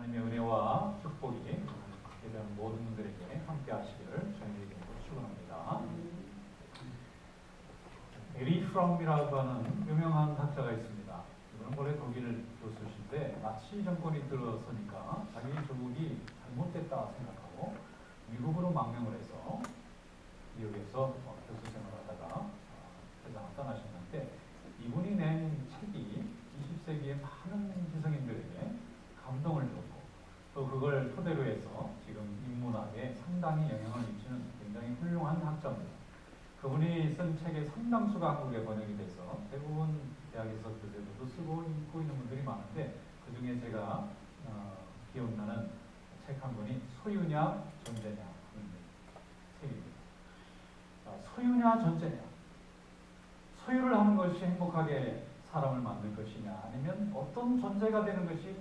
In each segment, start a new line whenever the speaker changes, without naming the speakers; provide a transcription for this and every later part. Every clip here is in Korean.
하나님의 은혜와 축복이 예배하는 모든 분들에게 함께 하시기를 주님의 이름으로 축원합니다. 에리 프롬이라고 하는 유명한 학자가 있습니다. 이분은 원래 독일 교수신데 나치 정권이 들어서니까 자기 조국이 잘못됐다 생각하고 미국으로 망명을 해서 미국에서 교수 생활하다가 세상을 떠나셨는데, 이분이 낸 책이 20세기의 많은 지성인들에게 감동을 줬고 또 그걸 토대로 해서 지금 인문학에 상당히 영향을 미치는 굉장히 훌륭한 학자입니다. 그분이 쓴 책의 상당수가 한국에 번역이 돼서 대부분 대학에서 교재로도 쓰고 읽고 있는 분들이 많은데, 그 중에 제가 기억나는 책 한 권이 소유냐 존재냐 하는 책입니다. 소유냐 존재냐, 소유를 하는 것이 행복하게 사람을 만들 것이냐, 아니면 어떤 존재가 되는 것이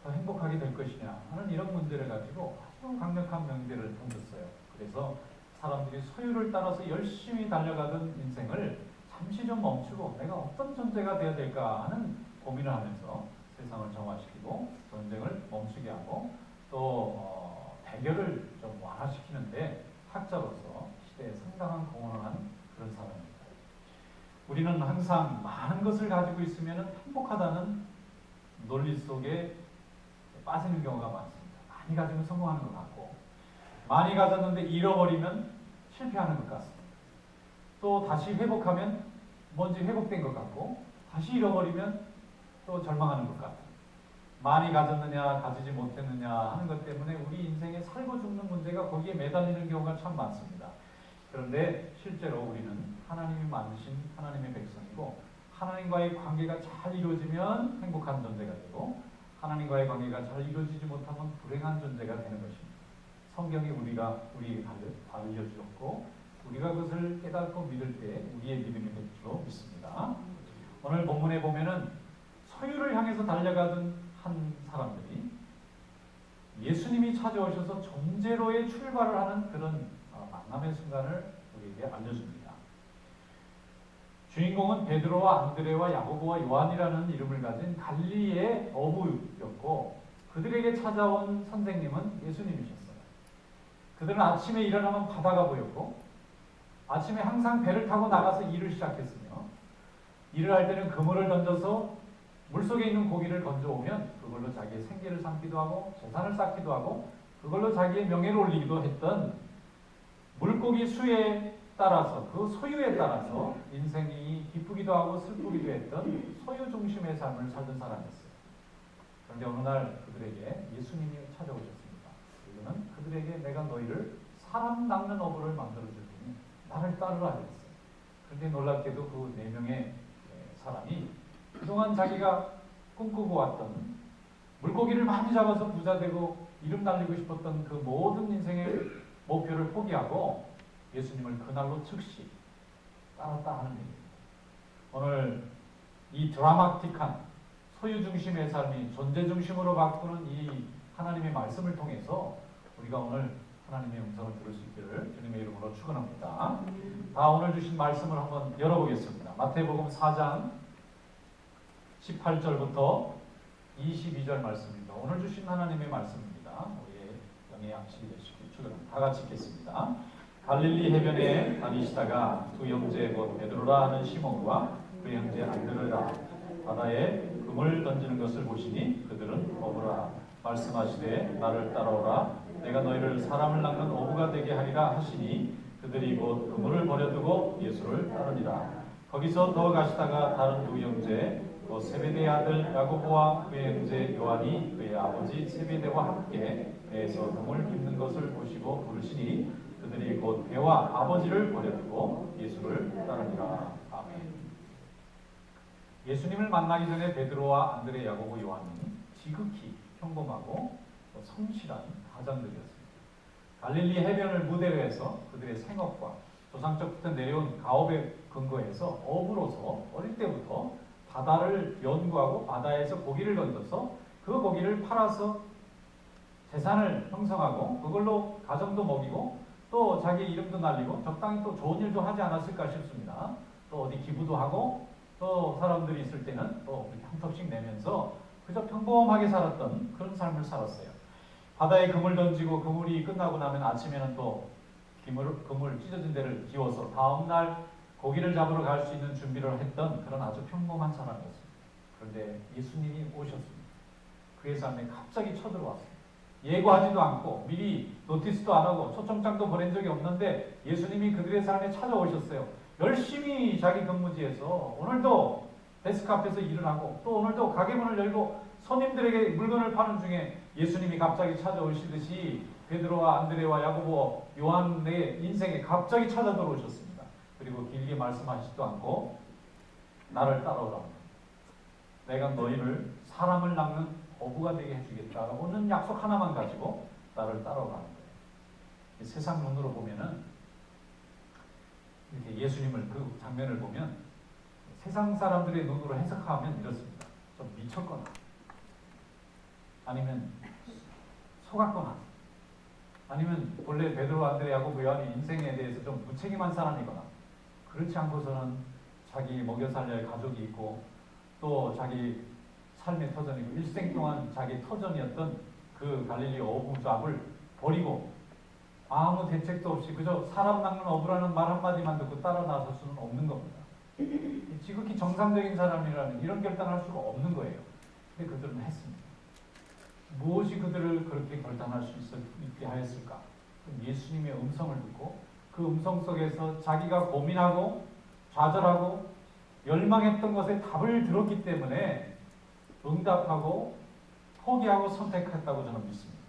더 행복하게 될 것이냐 하는 이런 문제를 가지고 아주 강력한 명제를 던졌어요. 그래서 사람들이 소유를 따라서 열심히 달려가던 인생을 잠시 좀 멈추고 내가 어떤 존재가 되어야 될까 하는 고민을 하면서 세상을 정화시키고 전쟁을 멈추게 하고 또 대결을 좀 완화시키는데 학자로서 시대에 상당한 공헌을 한 그런 사람입니다. 우리는 항상 많은 것을 가지고 있으면 행복하다는 논리 속에 빠지는 경우가 많습니다. 많이 가지면 성공하는 것 같고, 많이 가졌는데 잃어버리면 실패하는 것 같습니다. 또 다시 회복하면 뭔지 회복된 것 같고, 다시 잃어버리면 또 절망하는 것 같아요. 많이 가졌느냐 가지지 못했느냐 하는 것 때문에 우리 인생에 살고 죽는 문제가 거기에 매달리는 경우가 참 많습니다. 그런데 실제로 우리는 하나님이 만드신 하나님의 백성이고, 하나님과의 관계가 잘 이루어지면 행복한 존재가 되고, 하나님과의 관계가 잘 이루어지지 못하면 불행한 존재가 되는 것입니다. 성경이 우리에게 알려주었고, 우리가 그것을 깨닫고 믿을 때 우리의 믿음이 될 줄로 믿습니다. 오늘 본문에 보면은 소유를 향해서 달려가던 한 사람들이 예수님이 찾아오셔서 존재로의 출발을 하는 그런 만남의 순간을 우리에게 알려줍니다. 주인공은 베드로와 안드레와 야고보와 요한이라는 이름을 가진 갈릴리의 어부였고, 그들에게 찾아온 선생님은 예수님이셨어요. 그들은 아침에 일어나면 바다가 보였고, 아침에 항상 배를 타고 나가서 일을 시작했으며, 일을 할 때는 그물을 던져서 물속에 있는 고기를 건져오면 그걸로 자기의 생계를 삼기도 하고 재산을 쌓기도 하고 그걸로 자기의 명예를 올리기도 했던, 물고기 수에 따라서 그 소유에 따라서 인생이 기쁘기도 하고 슬프기도 했던 소유 중심의 삶을 살던 사람이었어요. 그런데 어느 날 그들에게 예수님이 찾아오셨습니다. 이거는 그들에게 내가 너희를 사람 낚는 어부를 만들어 줄 테니 나를 따르라 했어요. 그런데 놀랍게도 그 4명의 사람이 그동안 자기가 꿈꾸고 왔던, 물고기를 많이 잡아서 부자 되고 이름 날리고 싶었던 그 모든 인생의 목표를 포기하고 예수님을 그날로 즉시 따랐다 하는 얘기입니다. 오늘 이 드라마틱한 소유 중심의 삶이 존재 중심으로 바꾸는 이 하나님의 말씀을 통해서 우리가 오늘 하나님의 음성을 들을 수 있기를 주님의 이름으로 축원합니다. 다 오늘 주신 말씀을 한번 열어보겠습니다. 마태복음 4장 18절부터 22절 말씀입니다. 오늘 주신 하나님의 말씀입니다. 우리의 영의 양식이 되시길 축원합니다. 다 같이 읽겠습니다. 갈릴리 해변에 다니시다가 두 형제 곧 베드로라 하는 시몬과 그 형제 안드레가 바다에 그물 던지는 것을 보시니 그들은 어부라 말씀하시되 나를 따라오라 내가 너희를 사람을 낚는 어부가 되게 하리라 하시니 그들이 곧 그물을 버려두고 예수를 따르니라. 거기서 더 가시다가 다른 두 형제 곧 세베대의 아들 야고보와 그의 형제 요한이 그의 아버지 세베대와 함께 배에서 그물 깁는 것을 보시고 부르시니 그들이 곧 배와 아버지를 버려두고 예수를 따르니라. 아멘. 예수님을 만나기 전에 베드로와 안드레, 야고보, 요한은 지극히 평범하고 성실한 가장들이었습니다. 갈릴리 해변을 무대로 해서 그들의 생업과 조상적부터 내려온 가업에 근거해서 어부로서 어릴 때부터 바다를 연구하고 바다에서 고기를 건져서 그 고기를 팔아서 재산을 형성하고 그걸로 가정도 먹이고 또 자기 이름도 날리고 적당히 또 좋은 일도 하지 않았을까 싶습니다. 또 어디 기부도 하고 또 사람들이 있을 때는 또 이렇게 한 턱씩 내면서 그저 평범하게 살았던 그런 삶을 살았어요. 바다에 그물 던지고 그물이 끝나고 나면 아침에는 또 그물 찢어진 데를 기워서 다음날 고기를 잡으러 갈 수 있는 준비를 했던 그런 아주 평범한 사람이었습니다. 그런데 예수님이 오셨습니다. 그의 삶에 갑자기 쳐들어왔습니다. 예고하지도 않고 미리 노티스도 안 하고 초청장도 보낸 적이 없는데 예수님이 그들의 삶에 찾아오셨어요. 열심히 자기 근무지에서 오늘도 데스크 앞에서 일을 하고 또 오늘도 가게문을 열고 손님들에게 물건을 파는 중에 예수님이 갑자기 찾아오시듯이 베드로와 안드레와 야고보, 요한의 인생에 갑자기 찾아 들어오셨습니다. 그리고 길게 말씀하시지도 않고 나를 따라오라고. 내가 너희를 사람을 낚는 어부가 되게 해주겠다라고는 약속 하나만 가지고 나를 따라오라는 거예요. 세상 눈으로 보면은 이렇게 예수님을 그 장면을 보면 세상 사람들의 눈으로 해석하면 이렇습니다. 좀 미쳤거나 아니면 속았거나 아니면 본래 베드로, 안드레, 야고보, 요한의 인생에 대해서 좀 무책임한 사람이거나 그렇지 않고서는 자기 먹여 살려야 가족이 있고 또 자기 삶의 터전이고 일생 동안 자기 터전이었던 그 갈릴리 어부 잡을 버리고 아무 대책도 없이 그저 사람 낚는 어부라는 말 한마디만 듣고 따라 나설 수는 없는 겁니다. 지극히 정상적인 사람이라는 이런 결단을 할 수가 없는 거예요. 근데 그들은 했습니다. 무엇이 그들을 그렇게 결단할 수 있게 하였을까? 예수님의 음성을 듣고 그 음성 속에서 자기가 고민하고 좌절하고 열망했던 것에 답을 들었기 때문에 응답하고 포기하고 선택했다고 저는 믿습니다.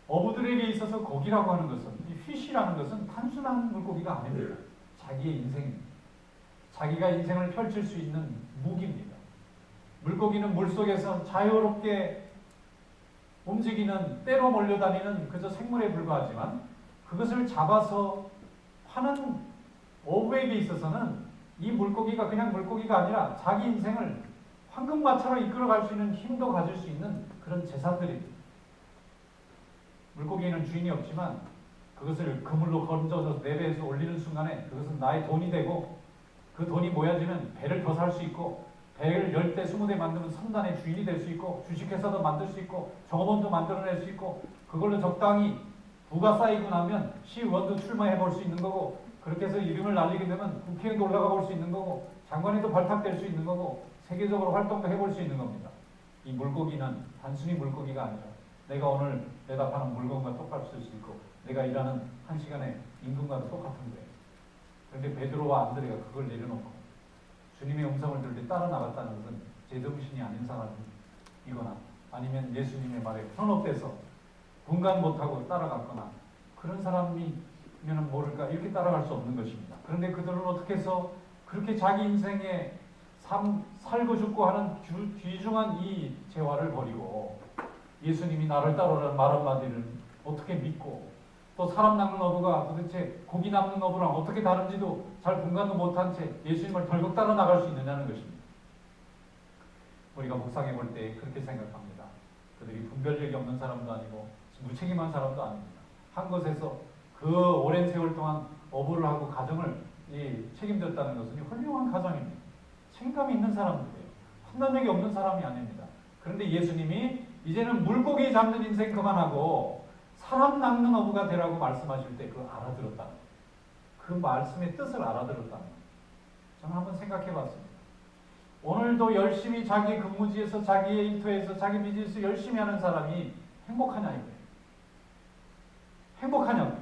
어부들에게 있어서 고기라고 하는 것은, 이 피쉬라는 것은 단순한 물고기가 아닙니다. 자기의 인생입니다. 자기가 인생을 펼칠 수 있는 무기입니다. 물고기는 물속에서 자유롭게 움직이는, 때로 몰려다니는 그저 생물에 불과하지만 그것을 잡아서 파는 어부에게 있어서는 이 물고기가 그냥 물고기가 아니라 자기 인생을 황금마차로 이끌어갈 수 있는 힘도 가질 수 있는 그런 재산들입니다. 물고기에는 주인이 없지만 그것을 그물로 건져서 내배에서 올리는 순간에 그것은 나의 돈이 되고 그 돈이 모여지면 배를 더 살 수 있고 배를 10대, 20대 만들면 선단의 주인이 될 수 있고 주식회사도 만들 수 있고 종업원도 만들어낼 수 있고 그걸로 적당히 부가 쌓이고 나면 시의원도 출마해 볼 수 있는 거고 그렇게 해서 이름을 날리게 되면 국회의원도 올라가 볼 수 있는 거고 장관에도 발탁될 수 있는 거고 세계적으로 활동도 해볼 수 있는 겁니다. 이 물고기는 단순히 물고기가 아니라 내가 오늘 대답하는 물건과 똑같을 수 있고 내가 일하는 한 시간의 임금과도 똑같은 거예요. 그런데 베드로와 안드레가 그걸 내려놓고 주님의 음성을 들을 때 따라 나갔다는 것은 제정신이 아닌 사람이거나 아니면 예수님의 말에 현혹돼서 분간 못하고 따라갔거나 그런 사람이면 모를까 이렇게 따라갈 수 없는 것입니다. 그런데 그들은 어떻게 해서 그렇게 자기 인생에 살고 죽고 하는 귀중한 이 재화를 버리고 예수님이 나를 따르라는 말 한마디를 어떻게 믿고 또 사람 낚는 어부가 도대체 고기 낚는 어부랑 어떻게 다른지도 잘 분간도 못한 채 예수님을 덜컥 따라 나갈 수 있느냐는 것입니다. 우리가 묵상해 볼 때 그렇게 생각합니다. 그들이 분별력이 없는 사람도 아니고 무책임한 사람도 아닙니다. 한 곳에서 그 오랜 세월 동안 어부를 하고 가정을 책임졌다는 것은 훌륭한 가정입니다. 책임감이 있는 사람들이에요. 판단력이 없는 사람이 아닙니다. 그런데 예수님이 이제는 물고기 잡는 인생 그만하고 사람 낚는 어부가 되라고 말씀하실 때 그걸 알아들었다. 그 말씀의 뜻을 알아들었다. 저는 한번 생각해 봤습니다. 오늘도 열심히 자기 근무지에서 자기의 일터에서 자기 비즈니스 열심히 하는 사람이 행복하냐 이거예요. 행복하냐고.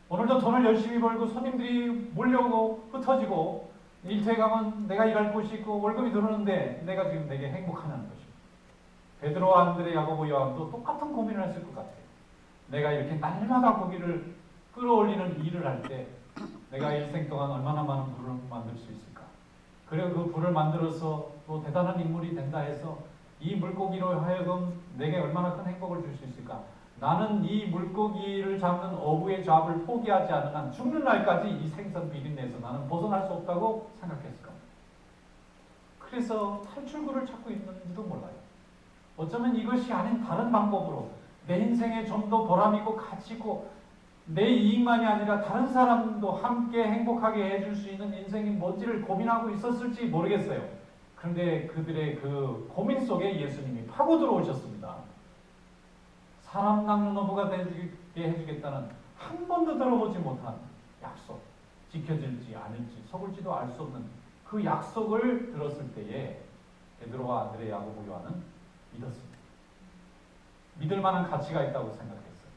오늘도 돈을 열심히 벌고 손님들이 몰려오고 흩어지고 일터에 가면 내가 일할 곳이 있고 월급이 들어오는데 내가 지금 되게 행복하냐는 것입니다. 베드로, 안드레, 야고보, 요한도 똑같은 고민을 했을 것 같아요. 내가 이렇게 날마다 고기를 끌어올리는 일을 할 때 내가 일생 동안 얼마나 많은 부를 만들 수 있을까? 그리고 그 부를 만들어서 또 대단한 인물이 된다 해서 이 물고기로 하여금 내게 얼마나 큰 행복을 줄 수 있을까? 나는 이 물고기를 잡는 어부의 잡을 포기하지 않는 한 죽는 날까지 이 생선 비린내에서 나는 벗어날 수 없다고 생각했을 겁니다. 그래서 탈출구를 찾고 있는지도 몰라요. 어쩌면 이것이 아닌 다른 방법으로 내 인생에 좀 더 보람있고 가치있고 내 이익만이 아니라 다른 사람도 함께 행복하게 해줄 수 있는 인생이 뭔지를 고민하고 있었을지 모르겠어요. 그런데 그들의 그 고민 속에 예수님이 파고 들어오셨습니다. 사람 낚는 어부가 되게 해주겠다는 한 번도 들어보지 못한 약속, 지켜질지 아닐지 속을지도 알 수 없는 그 약속을 들었을 때에 베드로와 안드레, 야고보, 요한은 믿었습니다. 믿을 만한 가치가 있다고 생각했어요.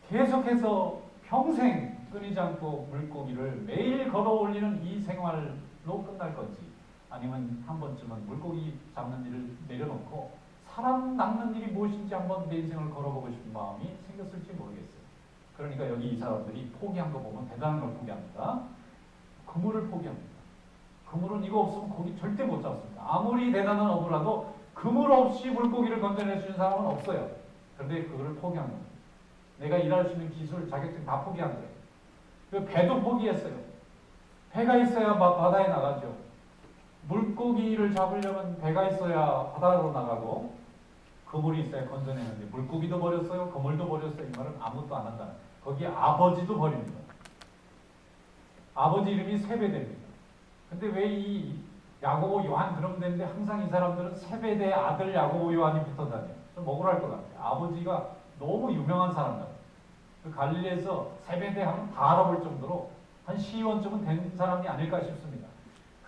계속해서 평생 끊이지 않고 물고기를 매일 걸어 올리는 이 생활로 끝날 건지, 아니면 한 번쯤은 물고기 잡는 일을 내려놓고 사람 낚는 일이 무엇인지 한번 내 인생을 걸어보고 싶은 마음이 생겼을지 모르겠어요. 그러니까 여기 이 사람들이 포기한 거 보면 대단한 걸 포기합니다. 그물을 포기합니다. 그물은 이거 없으면 고기 절대 못 잡습니다. 아무리 대단한 어부라도 그물 없이 물고기를 건져낼 수 있는 사람은 없어요. 그런데 그거를 포기한 겁니다. 내가 일할 수 있는 기술, 자격증 다 포기한 거예요. 그 배도 포기했어요. 배가 있어야 바다에 나가죠. 물고기를 잡으려면 배가 있어야 바다로 나가고 그물이 있어야 건져내는데 물고기도 버렸어요. 그물도 버렸어요. 이 말은 아무것도 안 한다. 거기에 아버지도 버립니다. 아버지 이름이 세베대입니다. 근데 왜 이 야고보 요한 그럼 되는데 항상 이 사람들은 세베대 아들 야고보 요한이 붙어 다녀요. 좀 억울할 것 같아요. 아버지가 너무 유명한 사람 같아요. 그 갈릴리에서 세베대 하면 다 알아볼 정도로 한 시의원쯤은 된 사람이 아닐까 싶습니다.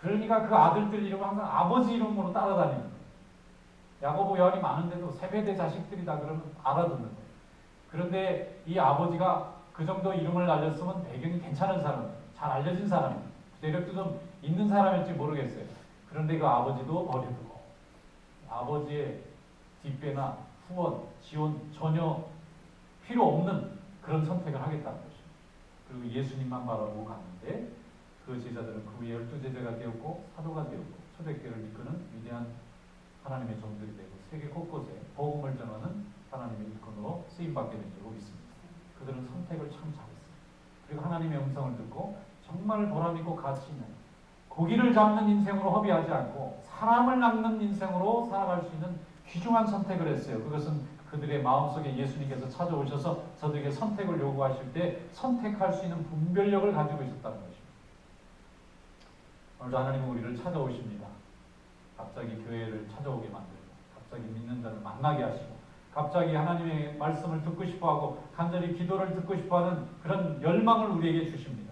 그러니까 그 아들들 이름을 항상 아버지 이름으로 따라다닙니다. 야고보 요한이 많은데도 세베대 자식들이다 그러면 알아듣는 거예요. 그런데 이 아버지가 그 정도 이름을 알렸으면 배경이 괜찮은 사람, 잘 알려진 사람입니다. 재력도 좀 있는 사람일지 모르겠어요. 그런데 그 아버지도 버려두고 아버지의 뒷배나 후원, 지원 전혀 필요 없는 그런 선택을 하겠다는 것입니다. 그리고 예수님만 바라보고 갔는데 그 제자들은 그 후에 12제자가 되었고 사도가 되었고 초대교회를 이끄는 위대한 하나님의 종들이 되고 세계 곳곳에 복음을 전하는 하나님의 일꾼으로 쓰임받게 된 줄로 믿습니다. 그들은 선택을 참 잘했어요. 그리고 하나님의 음성을 듣고 정말 보람있고 가치 있는 고기를 잡는 인생으로 허비하지 않고 사람을 낚는 인생으로 살아갈 수 있는 귀중한 선택을 했어요. 그것은 그들의 마음속에 예수님께서 찾아오셔서 저들에게 선택을 요구하실 때 선택할 수 있는 분별력을 가지고 있었다는 것입니다. 오늘도 하나님은 우리를 찾아오십니다. 갑자기 교회를 찾아오게 만들고 갑자기 믿는 자를 만나게 하시고 갑자기 하나님의 말씀을 듣고 싶어하고 간절히 기도를 듣고 싶어하는 그런 열망을 우리에게 주십니다.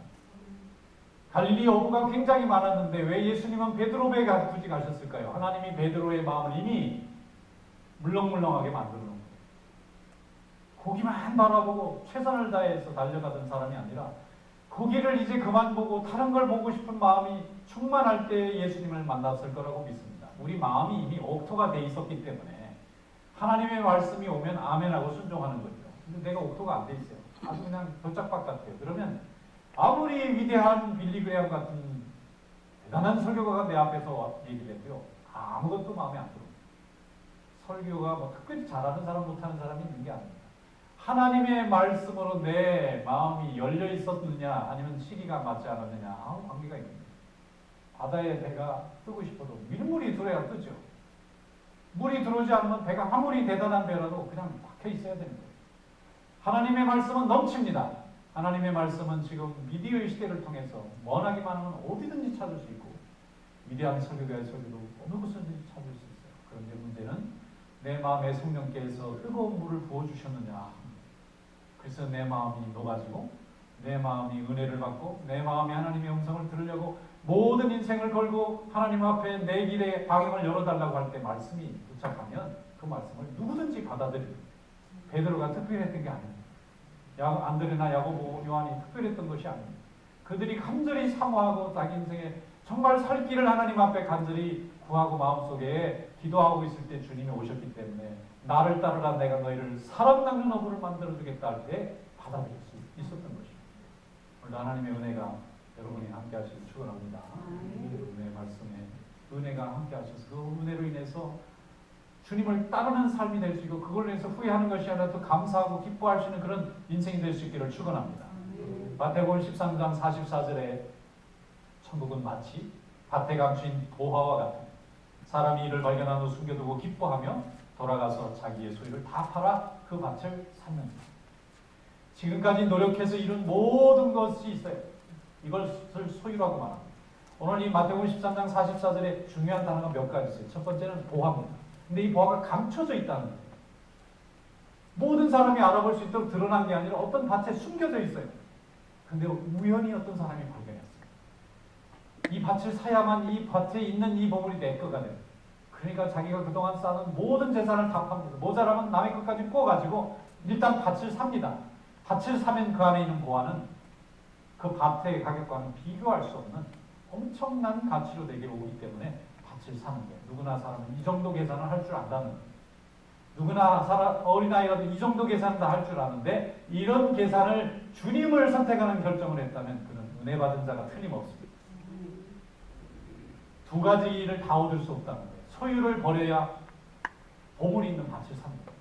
갈릴리 어부가 굉장히 많았는데 왜 예수님은 베드로에게 굳이 가셨을까요? 하나님이 베드로의 마음을 이미 물렁물렁하게 만들어 놓은 거예요. 고기만 바라보고 최선을 다해서 달려가던 사람이 아니라 고기를 이제 그만 보고 다른 걸 보고 싶은 마음이 충만할 때 예수님을 만났을 거라고 믿습니다. 우리 마음이 이미 옥토가 돼 있었기 때문에 하나님의 말씀이 오면 아멘하고 순종하는 거죠. 근데 내가 옥토가 안 돼 있어요. 아주 그냥 돌짝박 같아요. 그러면 아무리 위대한 빌리 그레이엄 같은 대단한 설교가가 내 앞에서 얘기를 해도요. 아무것도 마음에 안 들어요. 설교가 뭐 특별히 잘하는 사람 못하는 사람이 있는 게 아닙니다. 하나님의 말씀으로 내 마음이 열려 있었느냐 아니면 시기가 맞지 않았느냐 아무 관계가 있습니다. 바다에 배가 뜨고 싶어도 밀물이 들어야 뜨죠. 물이 들어오지 않으면 배가 아무리 대단한 배라도 그냥 박혀 있어야 되는 거예요. 하나님의 말씀은 넘칩니다. 하나님의 말씀은 지금 미디어의 시대를 통해서 원하기만 하면 어디든지 찾을 수 있고 위대한 설교가의 설교도 어느 곳든지 찾을 수 있어요. 그런데 문제는 내 마음에 성령께서 뜨거운 물을 부어주셨느냐. 그래서 내 마음이 녹아지고 내 마음이 은혜를 받고 내 마음이 하나님의 음성을 들으려고 모든 인생을 걸고 하나님 앞에 내 길에 방향을 열어달라고 할 때 말씀이 도착하면 그 말씀을 누구든지 받아들입니다. 베드로가 특별했던 게 아닙니다. 안드레나 야고보, 요한이 특별했던 것이 아닙니다. 그들이 간절히 사모하고 자기 인생에 정말 살 길을 하나님 앞에 간절히 구하고 마음속에 기도하고 있을 때 주님이 오셨기 때문에 나를 따르라 내가 너희를 사람 낚는 어부를 만들어주겠다 할 때 받아들일 수 있었던 것입니다. 오늘 하나님의 은혜가 여러분이 함께 하시길 축원합니다. 은혜 말씀에 은혜가 함께 하셔서 그 은혜로 인해서 주님을 따르는 삶이 될 수 있고 그걸로 인해서 후회하는 것이 아니라 또 감사하고 기뻐할 수 있는 그런 인생이 될 수 있기를 축원합니다. 마태복음 13장 44절에 천국은 마치 밭에 감춘 보화와 같은 사람이 이를 발견한 후 숨겨두고 기뻐하며 돌아가서 자기의 소유를 다 팔아 그 밭을 샀느니라. 지금까지 노력해서 이룬 모든 것이 있어요. 이것을 소유라고 말합니다. 오늘 이 마태복음 13장 44절에 중요한 단어가 몇 가지 있어요. 첫 번째는 보화입니다. 근데 이 보화가 감춰져 있다는 거예요. 모든 사람이 알아볼 수 있도록 드러난 게 아니라 어떤 밭에 숨겨져 있어요. 근데 우연히 어떤 사람이 발견했어요. 이 밭을 사야만 이 밭에 있는 이 보물이 내 거가 돼요. 그러니까 자기가 그동안 쌓은 모든 재산을 다 팝니다. 모자라면 남의 것까지 꼬가지고 일단 밭을 삽니다. 밭을 사면 그 안에 있는 보화는 그 밭의 가격과는 비교할 수 없는 엄청난 가치로 내게 오기 때문에 밭을 사는 거예요. 누구나 사람은 이 정도 계산을 할 줄 안다는 거예요. 누구나 어린아이라도 이 정도 계산은 다 할 줄 아는데 이런 계산을 주님을 선택하는 결정을 했다면 그는 은혜 받은 자가 틀림없습니다. 두 가지를 다 얻을 수 없다는 거예요. 소유를 버려야 보물이 있는 밭을 삽니다.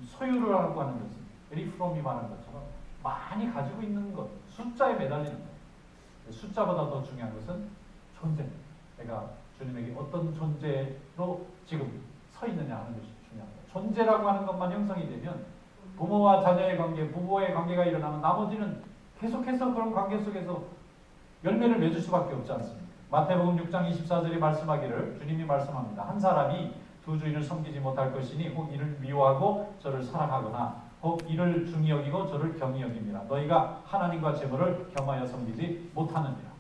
소유를 하고 하는 것은 에리프롬이 말한 것처럼 많이 가지고 있는 것, 숫자에 매달리는 거예요. 숫자보다 더 중요한 것은 존재입니다. 내가 주님에게 어떤 존재로 지금 서 있느냐 하는 것이 중요합니다. 존재라고 하는 것만 형성이 되면 부모와 자녀의 관계, 부부의 관계가 일어나면 나머지는 계속해서 그런 관계 속에서 열매를 맺을 수밖에 없지 않습니까? 마태복음 6장 24절에 말씀하기를 주님이 말씀합니다. 한 사람이 두 주인을 섬기지 못할 것이니 혹 이를 미워하고 저를 사랑하거나 혹 이를 중히 여기고 저를 경히 여깁니다. 너희가 하나님과 재물을 겸하여 섬기지 못하느니라.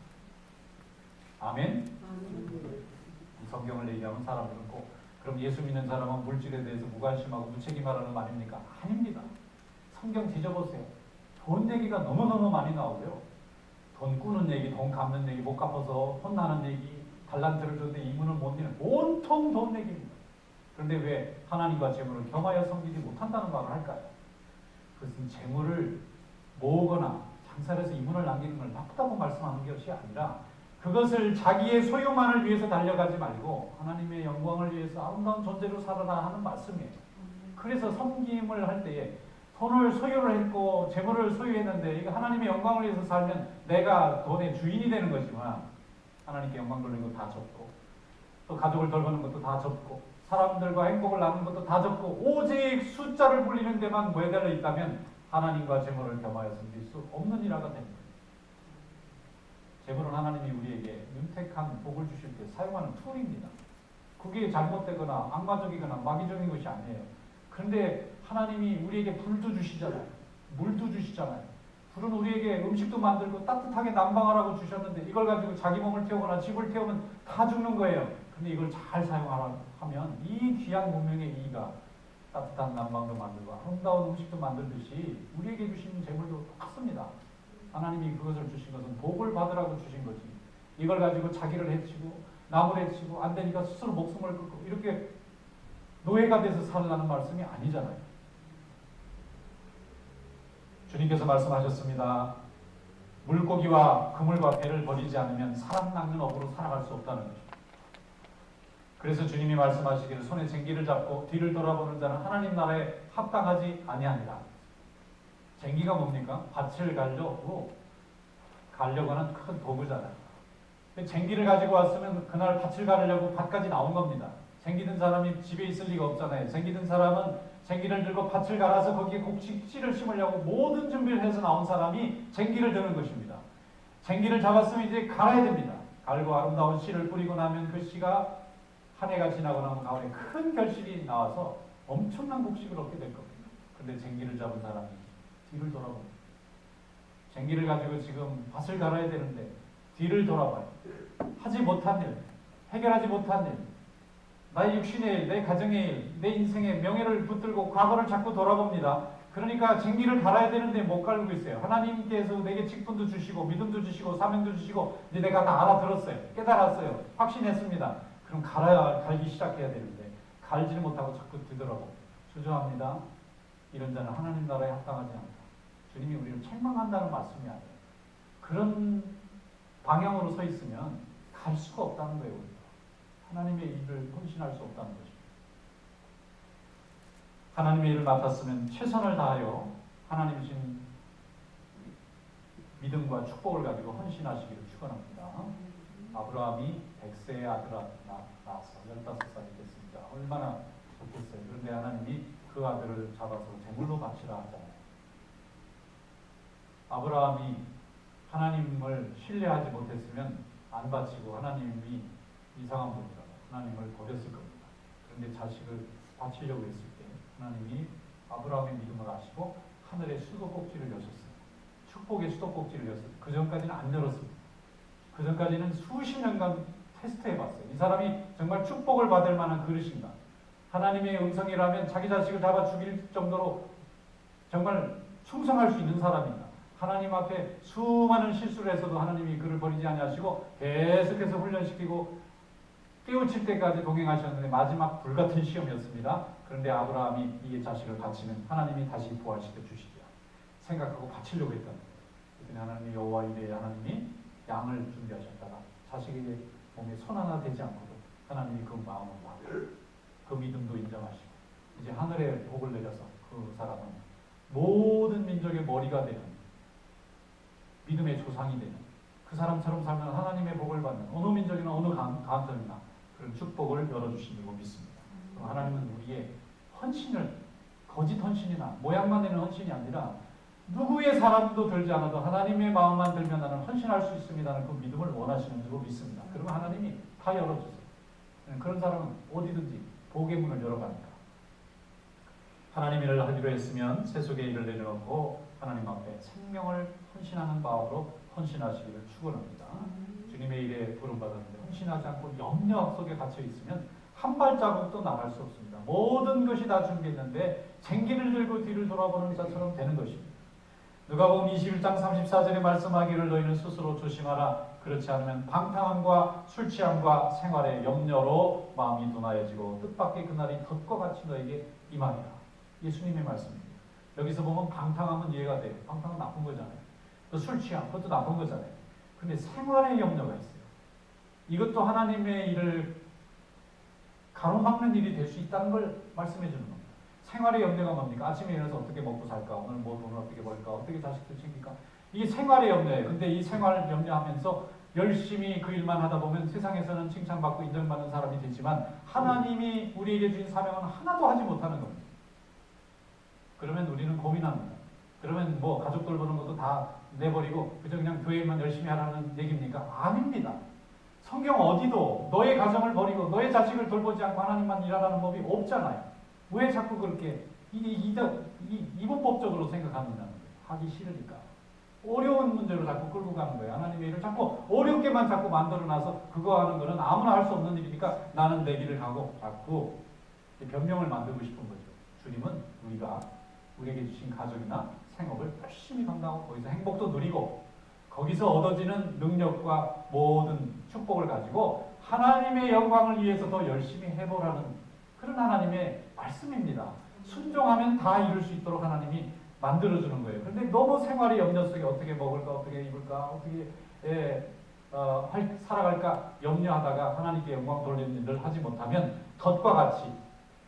아멘. 이 성경을 얘기하면 사람들은 꼭 그럼 예수 믿는 사람은 물질에 대해서 무관심하고 무책임하라는 말입니까? 아닙니다. 성경 뒤져보세요. 돈 얘기가 너무너무 많이 나오고요. 돈 꾸는 얘기, 돈 갚는 얘기, 못 갚아서 혼나는 얘기, 달란트를 줬는데 이문을 못 내는 온통 돈 얘기입니다. 그런데 왜 하나님과 재물을 겸하여 섬기지 못한다는 말을 할까요? 그것은 재물을 모으거나 장사를 해서 이문을 남기는 걸 나쁘다고 말씀하는 것이 아니라 그것을 자기의 소유만을 위해서 달려가지 말고 하나님의 영광을 위해서 아름다운 존재로 살아라 하는 말씀이에요. 그래서 섬김을 할 때에 돈을 소유를 했고 재물을 소유했는데 이거 하나님의 영광을 위해서 살면 내가 돈의 주인이 되는 거지만 하나님께 영광 돌리는 거 다 접고 또 가족을 돌보는 것도 다 접고 사람들과 행복을 나누는 것도 다 접고 오직 숫자를 불리는 데만 매달려 있다면 하나님과 재물을 겸하여 섬길 수 없는 일화가 됩니다. 재물은 하나님이 우리에게 윤택한 복을 주실 때 사용하는 툴입니다. 그게 잘못되거나 악마적이거나 마귀적인 것이 아니에요. 그런데 하나님이 우리에게 불도 주시잖아요. 물도 주시잖아요. 불은 우리에게 음식도 만들고 따뜻하게 난방하라고 주셨는데 이걸 가지고 자기 몸을 태우거나 집을 태우면 다 죽는 거예요. 근데 이걸 잘 사용하면 이 귀한 문명의 이가 따뜻한 난방도 만들고 아름다운 음식도 만들듯이 우리에게 주신 재물도 똑같습니다. 하나님이 그것을 주신 것은 복을 받으라고 주신 거지. 이걸 가지고 자기를 해치고 남을 해치고 안 되니까 스스로 목숨을 끊고 이렇게 노예가 돼서 살라는 말씀이 아니잖아요. 주님께서 말씀하셨습니다. 물고기와 그물과 배를 버리지 않으면 사람 낚는 업으로 살아갈 수 없다는 거죠. 그래서 주님이 말씀하시기를 손에 쟁기를 잡고 뒤를 돌아보는 자는 하나님 나라에 합당하지 아니하니라. 쟁기가 뭡니까? 밭을 가려고 하는 큰 도구잖아요. 쟁기를 가지고 왔으면 그날 밭을 가려고 밭까지 나온 겁니다. 쟁기 든 사람이 집에 있을 리가 없잖아요. 쟁기 든 사람은 쟁기를 들고 밭을 갈아서 거기에 곡식씨를 심으려고 모든 준비를 해서 나온 사람이 쟁기를 드는 것입니다. 쟁기를 잡았으면 이제 갈아야 됩니다. 갈고 아름다운 씨를 뿌리고 나면 그 씨가 한 해가 지나고 나면 가을에 큰 결실이 나와서 엄청난 곡식을 얻게 될 겁니다. 그런데 쟁기를 잡은 사람이 뒤를 돌아봅니다. 쟁기를 가지고 지금 밭을 갈아야 되는데 뒤를 돌아봐요. 하지 못한 일, 해결하지 못한 일, 나의 육신의 일, 내 가정의 일, 내 인생의 명예를 붙들고 과거를 자꾸 돌아봅니다. 그러니까 쟁기를 갈아야 되는데 못 갈고 있어요. 하나님께서 내게 직분도 주시고 믿음도 주시고 사명도 주시고 이제 내가 다 알아들었어요. 깨달았어요. 확신했습니다. 그럼 갈기 시작해야 되는데 갈지를 못하고 자꾸 뒤돌아보고 주저합니다. 이런 자는 하나님 나라에 합당하지 않다. 주님이 우리를 책망한다는 말씀이 아니에요. 그런 방향으로 서 있으면 갈 수가 없다는 거예요. 우리가. 하나님의 일을 헌신할 수 없다는 거죠. 하나님의 일을 맡았으면 최선을 다하여 하나님 주신 믿음과 축복을 가지고 헌신하시기를 축원합니다. 아브라함이 100세의 아들을 낳아서 15살이 됐습니다. 얼마나 좋겠어요. 그런데 하나님이 그 아들을 잡아서 제물로 바치라 하잖아요. 아브라함이 하나님을 신뢰하지 못했으면 안 바치고 하나님이 이상한 분이라고 하나님을 버렸을 겁니다. 그런데 자식을 바치려고 했을 때 하나님이 아브라함의 믿음을 아시고 하늘의 수도꼭지를 여셨어요. 축복의 수도꼭지를 여셨어요. 그 전까지는 안 열었습니다. 그 전까지는 수십 년간 테스트해봤어요. 이 사람이 정말 축복을 받을 만한 그릇인가? 하나님의 음성이라면 자기 자식을 잡아 죽일 정도로 정말 충성할 수 있는 사람인가? 하나님 앞에 수많은 실수를 해서도 하나님이 그를 버리지 아니하시고 계속해서 훈련시키고 깨우칠 때까지 동행하셨는데 마지막 불같은 시험이었습니다. 그런데 아브라함이 이 자식을 바치면 하나님이 다시 부활시켜 주시죠. 생각하고 바치려고 했던 거예요. 그랬더니 하나님이 여호와 이레 하나님이 양을 준비하셨다가 자식에게 몸에 손 하나 대지 않고도 하나님이 그 마음을 받고 그 믿음도 인정하시고 이제 하늘의 복을 내려서 그 사람은 모든 민족의 머리가 되는 믿음의 조상이 되는 그 사람처럼 살면 하나님의 복을 받는 어느 민족이나 어느 가정이나 그런 축복을 열어주신 줄 믿습니다. 하나님은 우리의 헌신을 거짓 헌신이나 모양만 내는 헌신이 아니라 누구의 사람도 들지 않아도 하나님의 마음만 들면 나는 헌신할 수 있습니다는 그 믿음을 원하시는 줄 믿습니다. 그러면 하나님이 다 열어주세요. 그런 사람은 어디든지 복의 문을 열어가니까. 하나님 일을 하기로 했으면 세속의 일을 내려놓고 하나님 앞에 생명을 헌신하는 마음으로 헌신하시기를 축원합니다. 주님의 일에 부름받았는데 헌신하지 않고 염려 속에 갇혀 있으면 한 발자국도 나갈 수 없습니다. 모든 것이 다 준비했는데 쟁기를 들고 뒤를 돌아보는 자처럼 되는 것입니다. 누가복음 21장 34절에 말씀하기를 너희는 스스로 조심하라. 그렇지 않으면 방탕함과 술 취함과 생활의 염려로 마음이 둔하여지고 뜻밖의 그날이 덫과 같이 너에게 임하리라. 예수님의 말씀입니다. 여기서 보면 방탕함은 이해가 돼요. 방탕은 나쁜 거잖아요. 또 술 취함, 그것도 나쁜 거잖아요. 근데 생활의 염려가 있어요. 이것도 하나님의 일을 가로막는 일이 될 수 있다는 걸 말씀해 주는 겁니다. 생활의 염려가 뭡니까? 아침에 일어나서 어떻게 먹고 살까? 오늘 뭐 돈을 어떻게 벌까? 어떻게 자식들 챙길까? 이게 생활의 염려예요. 근데 이 생활을 염려하면서 열심히 그 일만 하다 보면 세상에서는 칭찬받고 인정받는 사람이 되지만 하나님이 우리에게 주신 사명은 하나도 하지 못하는 겁니다. 그러면 우리는 고민합니다. 그러면 뭐 가족들 보는 것도 다 내버리고 그저 그냥 교회만 열심히 하라는 얘기입니까? 아닙니다. 성경 어디도 너의 가정을 버리고 너의 자식을 돌보지 않고 하나님만 일하라는 법이 없잖아요. 왜 자꾸 그렇게 이분법적으로 생각하느냐는 거예요. 하기 싫으니까. 어려운 문제로 자꾸 끌고 가는 거예요. 하나님의 일을 자꾸 어렵게만 자꾸 만들어놔서 그거 하는 거는 아무나 할 수 없는 일이니까 나는 내 길을 가고 자꾸 변명을 만들고 싶은 거죠. 주님은 우리에게 주신 가족이나 생업을 열심히 감당하고 거기서 행복도 누리고 거기서 얻어지는 능력과 모든 축복을 가지고 하나님의 영광을 위해서 더 열심히 해보라는 그런 하나님의 말씀입니다. 순종하면 다 이룰 수 있도록 하나님이 만들어주는 거예요. 그런데 너무 생활의 염려 속에 어떻게 먹을까, 어떻게 입을까, 어떻게 살아갈까 염려하다가 하나님께 영광 돌리는 일을 하지 못하면 덫과 같이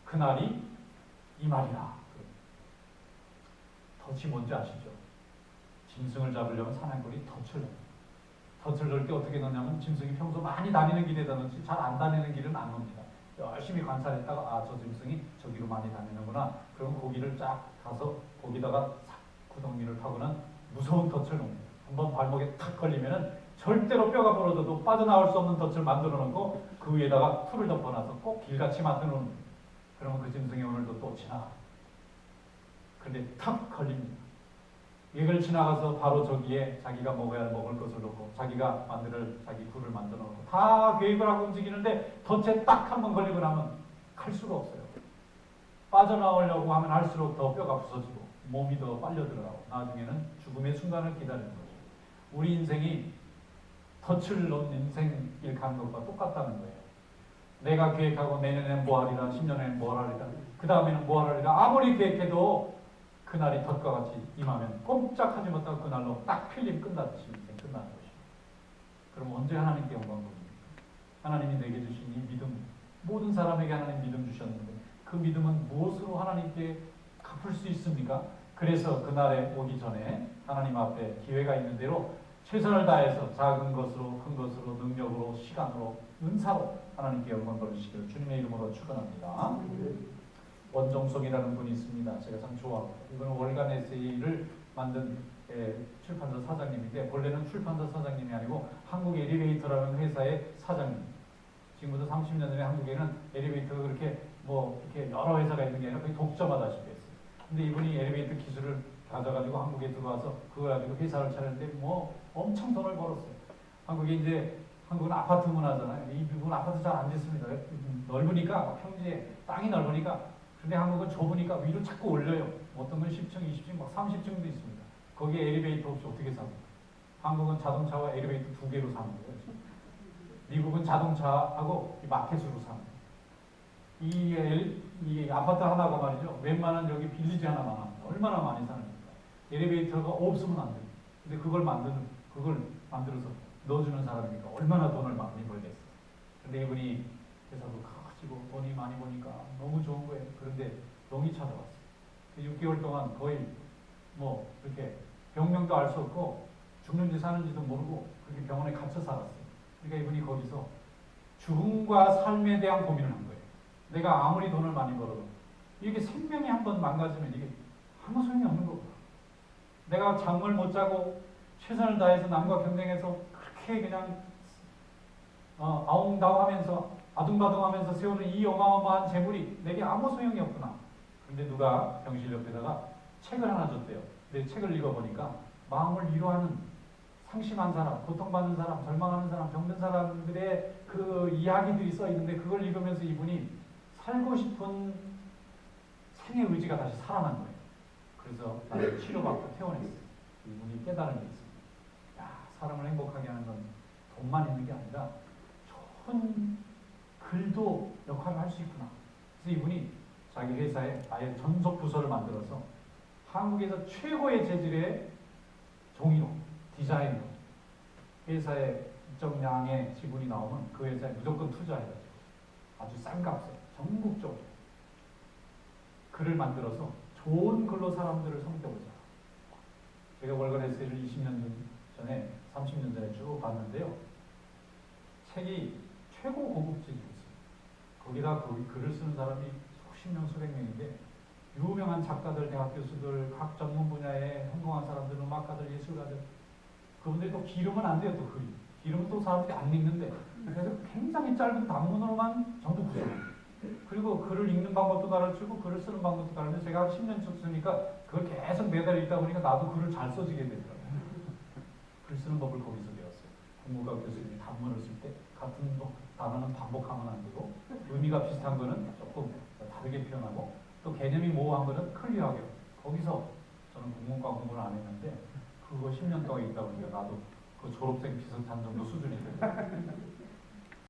그날이 이 말이라. 덫이 뭔지 아시죠? 짐승을 잡으려면 사냥꾼이 덫을 넣을 때 어떻게 넣냐면 짐승이 평소 많이 다니는 길에다 넣지 잘 안 다니는 길은 안 넣습니다. 열심히 관찰했다가 저 짐승이 저기로 많이 다니는구나. 그럼 고기를 쫙 가서 거기다가 구덩이를 파고는 무서운 덫을 놓습니다. 한번 발목에 탁 걸리면은 절대로 뼈가 부러져도 빠져나올 수 없는 덫을 만들어 놓고 그 위에다가 풀을 덮어놔서 꼭 길같이 만들어 놓는 거예요. 그러면 그 짐승이 오늘도 또 지나가. 근데 탁 걸립니다. 이걸 지나가서 바로 저기에 자기가 먹어야 먹을 것을 놓고 자기가 자기 굴을 만들어 놓고 다 계획을 하고 움직이는데 덫에 딱 한 번 걸리고 나면 갈 수가 없어요. 빠져나오려고 하면 할수록 더 뼈가 부서지고 몸이 더 빨려 들어가고 나중에는 죽음의 순간을 기다리는 거죠. 우리 인생이 덫을 놓은 인생길 가는 것과 똑같다는 거예요. 내가 계획하고 내년엔 뭐 하리라, 10년엔 뭐 하리라, 그 다음에는 뭐 하리라 아무리 계획해도 그날이 덫과 같이 임하면 꼼짝하지 못하고 그날로 딱 필름 끝나듯이 인생 끝나는 것입니다. 그럼 언제 하나님께 영광 돌립니까? 하나님이 내게 주신 이 믿음, 모든 사람에게 하나님 믿음 주셨는데 그 믿음은 무엇으로 하나님께 갚을 수 있습니까? 그래서 그날에 오기 전에 하나님 앞에 기회가 있는 대로 최선을 다해서 작은 것으로 큰 것으로 능력으로 시간으로 은사로 하나님께 영광 돌리시기를 주님의 이름으로 축원합니다. 원종석이라는 분이 있습니다. 제가 참 좋아합니다. 이분은 월간 에세이를 만든 출판사 사장님인데 본래는 출판사 사장님이 아니고 한국 엘리베이터라는 회사의 사장님. 지금부터 30년 전에 한국에는 엘리베이터가 그렇게 뭐 이렇게 여러 회사가 있는 게 아니라 거의 독점하다시피 했어요. 근데 이분이 엘리베이터 기술을 가져가지고 한국에 들어와서 그거 가지고 회사를 차렸는데 뭐 엄청 돈을 벌었어요. 한국에 이제 한국은 아파트 문화잖아요. 이 부분 아파트 잘 안 짓습니다. 넓으니까 평지에 땅이 넓으니까 근데 한국은 좁으니까 위로 자꾸 올려요. 어떤 건 10층, 20층, 막 30층도 있습니다. 거기에 엘리베이터 없이 어떻게 삽니까? 한국은 자동차와 엘리베이터 두 개로 사는 거예요. 지금. 미국은 자동차하고 마켓으로 사는 거예요. 이 아파트 하나가 말이죠. 웬만한 여기 빌리지 하나만 합니다. 얼마나 많이 사는 겁니까? 엘리베이터가 없으면 안 돼요. 근데 그걸 만들어서 넣어주는 사람이니까 얼마나 돈을 많이 벌겠어요. 근데 이분이 회사도 가지고 돈이 많이 버니까 너무 좋은 거예요. 그런데 병이 찾아왔어요. 6개월 동안 거의 뭐 이렇게 병명도 알 수 없고 죽는지 사는지도 모르고 그렇게 병원에 갇혀 살았어요. 그러니까 이분이 거기서 죽음과 삶에 대한 고민을 한 거예요. 내가 아무리 돈을 많이 벌어도 이게 생명이 한번 망가지면 이게 아무 소용이 없는 거구나. 내가 잠을 못 자고 최선을 다해서 남과 경쟁해서 그렇게 그냥 아둥바둥하면서 세우는 이 어마어마한 재물이 내게 아무 소용이 없구나. 근데 누가 병실 옆에다가 책을 하나 줬대요. 근데 책을 읽어보니까 마음을 위로하는 상심한 사람, 고통받는 사람, 절망하는 사람, 병든 사람들의 그 이야기들이 써 있는데 그걸 읽으면서 이분이 살고 싶은 생의 의지가 다시 살아난 거예요. 그래서 나를 치료받고 퇴원했어요. 이분이 깨달은 게 있습니다. 야, 사람을 행복하게 하는 건 돈만 있는 게 아니라 좋은 글도 역할을 할 수 있구나. 그래서 이분이 자기 회사에 아예 전속 부서를 만들어서 한국에서 최고의 재질의 종이로, 디자인으로 회사에 일정 양의 지분이 나오면 그 회사에 무조건 투자해가지고 아주 싼 값에 전국적으로 글을 만들어서 좋은 글로 사람들을 성격을 잡아. 제가 월간 에세이를 20년 전에, 30년 전에 쭉 봤는데요. 책이 최고 고급지였어요. 거기다 그 글을 쓰는 사람이 수십 명, 수백 명인데 유명한 작가들, 대학 교수들, 각 전문 분야에 성공한 사람들, 음악가들, 예술가들 그분들이 또 기르면 안 돼요. 또 글이. 기르면 또 사람들이 안 읽는데 그래서 굉장히 짧은 단문으로만 전부 구성해요. 그리고 글을 읽는 방법도 가르치고 글을 쓰는 방법도 가르치고 제가 10년 썼으니까 그걸 계속 매달 읽다 보니까 나도 글을 잘 써지게 되더라고요. 글 쓰는 법을 거기서 배웠어요. 국문과 교수님이 단문을 쓸 때 같은 단어는 반복하면 안 되고 의미가 비슷한 거는 조금 다르게 표현하고 또 개념이 모호한 거는 클리어하게 거기서 저는 국문과 공부를 안 했는데 그거 10년 동안 있다 보니까 나도 그 졸업생 비슷한 정도 수준이 돼요.